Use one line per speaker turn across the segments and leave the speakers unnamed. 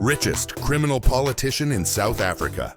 richest criminal politician in South Africa.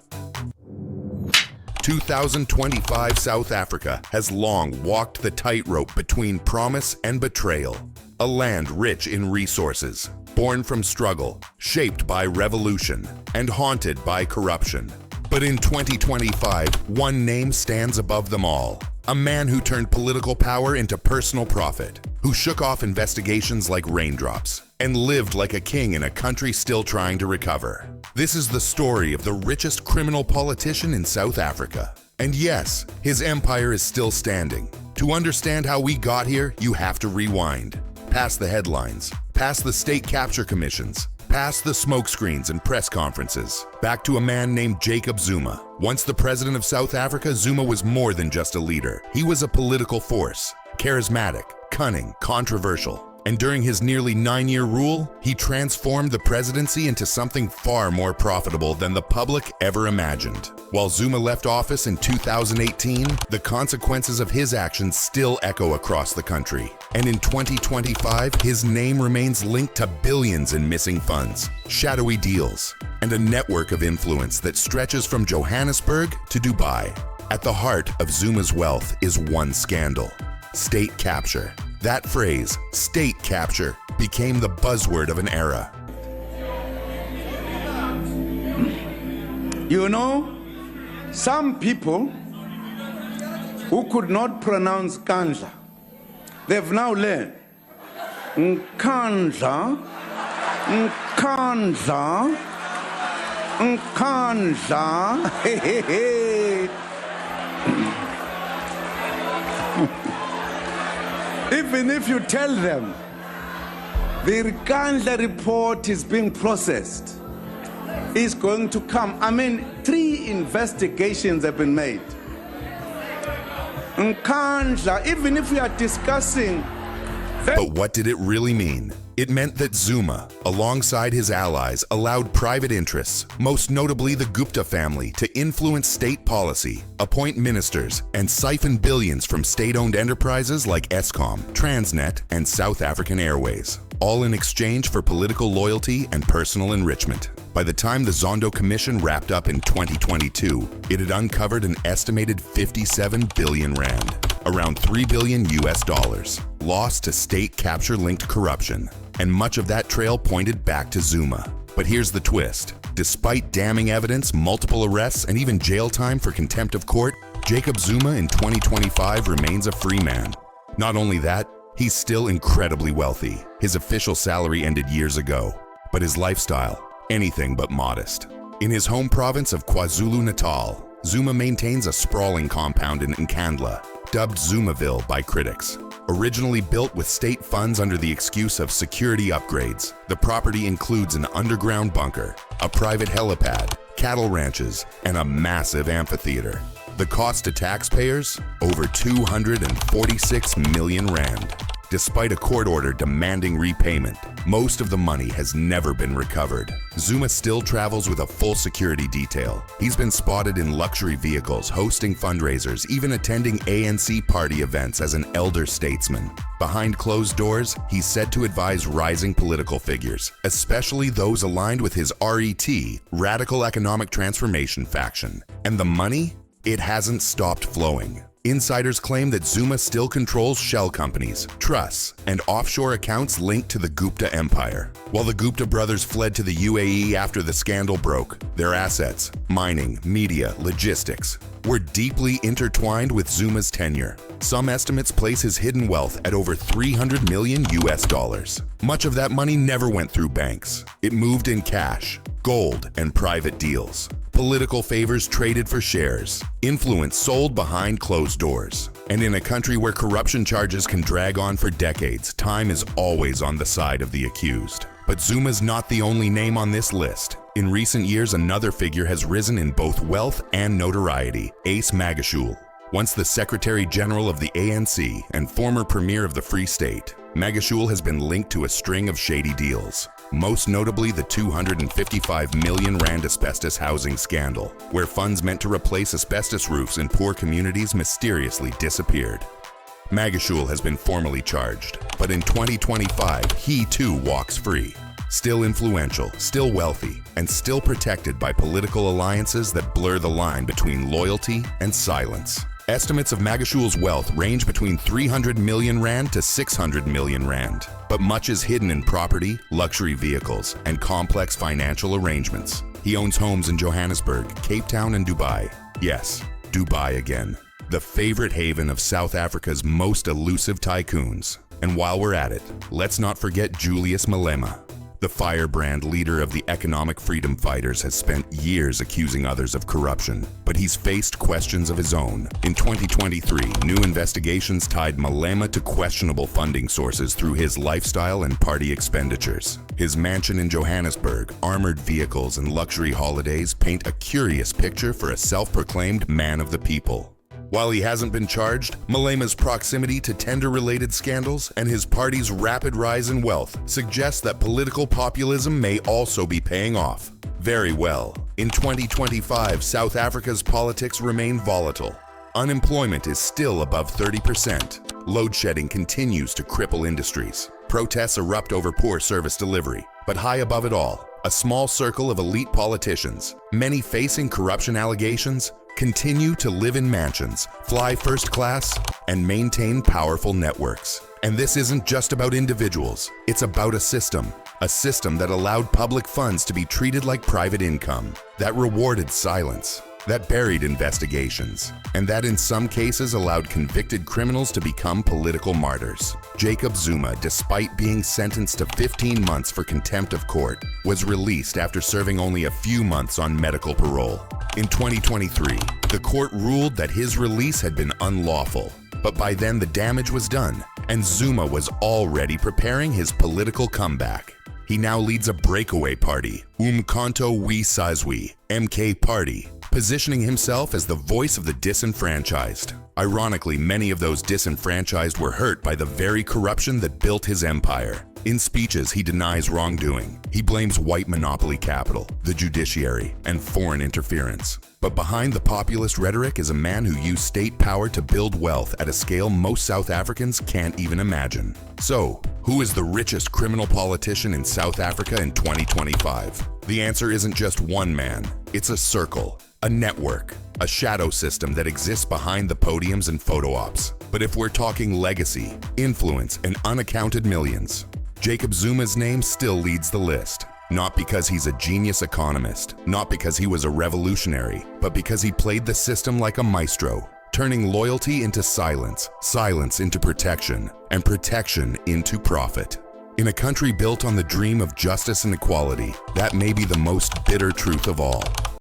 2025 South Africa has long walked the tightrope between promise and betrayal. A land rich in resources, born from struggle, shaped by revolution, and haunted by corruption. But in 2025, one name stands above them all. A man who turned political power into personal profit, who shook off investigations like raindrops, and lived like a king in a country still trying to recover. This is the story of the richest criminal politician in South Africa. And yes, his empire is still standing. To understand how we got here, you have to rewind. Past the headlines, past the state capture commissions, past the smokescreens and press conferences, back to a man named Jacob Zuma. Once the president of South Africa, Zuma was more than just a leader. He was a political force, charismatic, cunning, controversial. And during his nearly 9-year rule, he transformed the presidency into something far more profitable than the public ever imagined. While Zuma left office in 2018, the consequences of his actions still echo across the country. And in 2025, his name remains linked to billions in missing funds, shadowy deals, and a network of influence that stretches from Johannesburg to Dubai. At the heart of Zuma's wealth is one scandal: state capture. That phrase, state capture, became the buzzword of an era.
You know, some people who could not pronounce Kandla, they've now learned Nkandla, Nkandla, Nkandla, hey, hey, hey. Even if you tell them the Nkandla report is being processed, is going to come. I mean, 3 investigations have been made. Nkandla, even if we are discussing...
But what did it really mean? It meant that Zuma, alongside his allies, allowed private interests, most notably the Gupta family, to influence state policy, appoint ministers, and siphon billions from state-owned enterprises like Eskom, Transnet, and South African Airways, all in exchange for political loyalty and personal enrichment. By the time the Zondo Commission wrapped up in 2022, it had uncovered an estimated 57 billion rand, around $3 billion US, lost to state capture-linked corruption. And much of that trail pointed back to Zuma. But here's the twist. Despite damning evidence, multiple arrests, and even jail time for contempt of court, Jacob Zuma in 2025 remains a free man. Not only that, he's still incredibly wealthy. His official salary ended years ago, but his lifestyle, anything but modest. In his home province of KwaZulu-Natal, Zuma maintains a sprawling compound in Nkandla, dubbed Zumaville by critics. Originally built with state funds under the excuse of security upgrades, the property includes an underground bunker, a private helipad, cattle ranches, and a massive amphitheater. The cost to taxpayers? Over 246 million rand. Despite a court order demanding repayment, most of the money has never been recovered. Zuma still travels with a full security detail. He's been spotted in luxury vehicles, hosting fundraisers, even attending ANC party events as an elder statesman. Behind closed doors, he's said to advise rising political figures, especially those aligned with his RET, Radical Economic Transformation faction. And the money? It hasn't stopped flowing. Insiders claim that Zuma still controls shell companies, trusts, and offshore accounts linked to the Gupta empire. While the Gupta brothers fled to the UAE after the scandal broke, their assets, mining, media, logistics, were deeply intertwined with Zuma's tenure. Some estimates place his hidden wealth at over 300 million US. Much of that money never went through banks. It moved in cash, gold, and private deals. Political favors traded for shares, influence sold behind closed doors. And in a country where corruption charges can drag on for decades, time is always on the side of the accused. But Zuma's not the only name on this list. In recent years, another figure has risen in both wealth and notoriety: Ace Magashule. Once the Secretary General of the ANC and former Premier of the Free State, Magashule has been linked to a string of shady deals. Most notably the 255 million rand asbestos housing scandal, where funds meant to replace asbestos roofs in poor communities mysteriously disappeared. Magashule has been formally charged, but in 2025, he too walks free. still influential, still wealthy, and still protected by political alliances that blur the line between loyalty and silence. Estimates of Magashul's wealth range between 300 million rand to 600 million rand, but much is hidden in property, luxury vehicles, and complex financial arrangements. He owns homes in Johannesburg, Cape Town, and Dubai. Yes, Dubai again. The favorite haven of South Africa's most elusive tycoons. And while we're at it, let's not forget Julius Malema. The firebrand leader of the economic freedom fighters has spent years accusing others of corruption, but he's faced questions of his own. In 2023, new investigations tied Malema to questionable funding sources through his lifestyle and party expenditures. His mansion in Johannesburg, armored vehicles, and luxury holidays paint a curious picture for a self-proclaimed man of the people. While he hasn't been charged, Malema's proximity to tender-related scandals and his party's rapid rise in wealth suggests that political populism may also be paying off. Very well. In 2025, South Africa's politics remain volatile. Unemployment is still above 30%. Load shedding continues to cripple industries. Protests erupt over poor service delivery. But high above it all, a small circle of elite politicians, many facing corruption allegations, continue to live in mansions, fly first class, and maintain powerful networks. And this isn't just about individuals, it's about a system that allowed public funds to be treated like private income, that rewarded silence, that buried investigations, and that in some cases allowed convicted criminals to become political martyrs. Jacob Zuma, despite being sentenced to 15 months for contempt of court, was released after serving only a few months on medical parole. In 2023, the court ruled that his release had been unlawful, but by then the damage was done, and Zuma was already preparing his political comeback. He now leads a breakaway party, Umkhonto we Sizwe, MK Party, positioning himself as the voice of the disenfranchised. Ironically, many of those disenfranchised were hurt by the very corruption that built his empire. In speeches, he denies wrongdoing. He blames white monopoly capital, the judiciary, and foreign interference. But behind the populist rhetoric is a man who used state power to build wealth at a scale most South Africans can't even imagine. So, who is the richest criminal politician in South Africa in 2025? The answer isn't just one man. It's a circle, a network, a shadow system that exists behind the podiums and photo ops. But if we're talking legacy, influence, and unaccounted millions, Jacob Zuma's name still leads the list. Not because he's a genius economist, not because he was a revolutionary, but because he played the system like a maestro, turning loyalty into silence, silence into protection, and protection into profit. In a country built on the dream of justice and equality, that may be the most bitter truth of all.